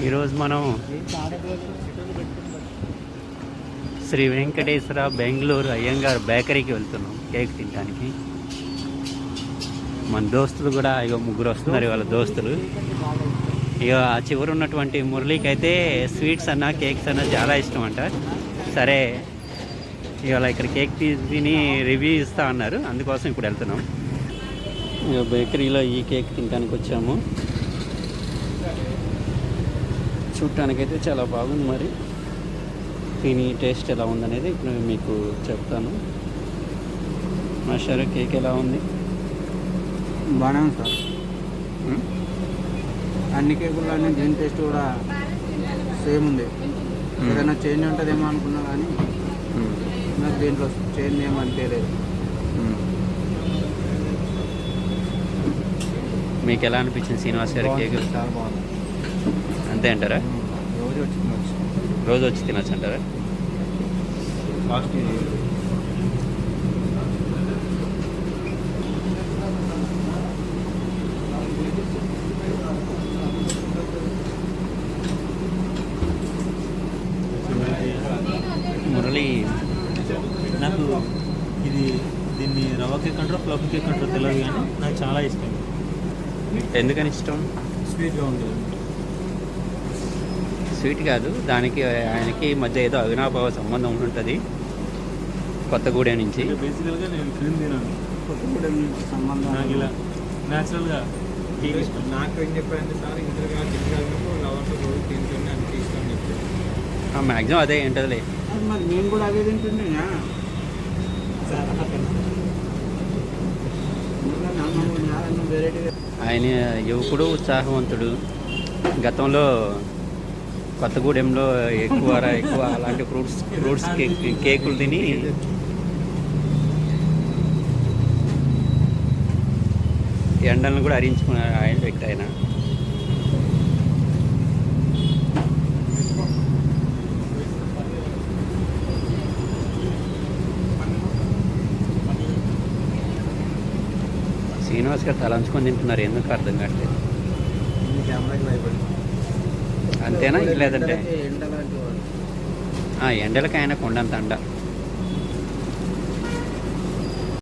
ఈరోజు మనం శ్రీ వెంకటేశ్వర బెంగళూరు అయ్యంగార్ బేకరీకి వెళ్తున్నాం కేక్ తినడానికి. మన దోస్తులు కూడా ఇక ముగ్గురు వస్తున్నారు, వాళ్ళ దోస్తులు. ఇక ఆ చివరి ఉన్నటువంటి మురళికి అయితే స్వీట్స్ అన్న కేక్స్ అన్న చాలా ఇష్టం అంట. సరే ఇవాళ ఇక్కడ కేక్ తిని రివ్యూ ఇస్తా అన్నారు, అందుకోసం ఇప్పుడు వెళ్తున్నాం. ఇక బేకరీలో ఈ కేక్ తినడానికి వచ్చాము. చూడటానికైతే చాలా బాగుంది, మరి దీని టేస్ట్ ఎలా ఉందనేది ఇప్పుడు మీకు చెప్తాను. మాస్టర్ కేక్ ఎలా ఉంది? బాగానే ఉంది సార్. అన్ని కేకుల్లో దీని టేస్ట్ కూడా సేమ్ ఉంది. ఏదైనా చేంజ్ ఉంటుందేమో అనుకున్నా కానీ నాకు దీంట్లో చేంజ్ ఏమో అనిపించలేదు. మీకు ఎలా అనిపించింది శ్రీనివాస్ గారి కేక్? చాలా బాగుంది. అంతే అంటారా? రోజు వచ్చి తినొచ్చు అంటారా? మురళి, నాకు దీన్ని రవ్వ కేక్ అంటారో ప్లమ్ కేక్ అంటారో తెలియదు, కానీ నాకు చాలా ఇష్టం. ఎందుకని ఇష్టం? స్వీట్గా ఉంటుంది. స్వీట్ కాదు, దానికి ఆయనకి మధ్య ఏదో అవినాభావ సంబంధం ఉంటుంది. కొత్తగూడెం నుంచి బేసికల్గా నేను క్రీమ్ తినాను. కొత్తగూడెం నుంచి సంబంధం నాకు ఇలా న్యాచురల్గా కేక్ ఇష్టం. నాకు ఏం చెప్పారంటే సార్, ఇంటర్గా తినగలిగినప్పుడు లవర్తో రోజు తింటుండే అని తీసుకొని చెప్పారు. మ్యాక్సిమం అదే ఉంటుందిలే. మరి నేను కూడా అదే తింటుండే. ఆయన యువకుడు, ఉత్సాహవంతుడు. గతంలో కొత్తగూడెంలో ఎక్కువ అలాంటి ఫ్రూట్స్ కేకులు తిని ఎండలను కూడా హరించుకున్న వ్యక్తి ఆయన. శ్రీనివాస్ గారు తలంచుకొని తింటున్నారు, ఎందుకు అర్థం కావట్లేదు. అంతేనా? లేదంటే ఎండలకి ఆయన కొండంత అండ.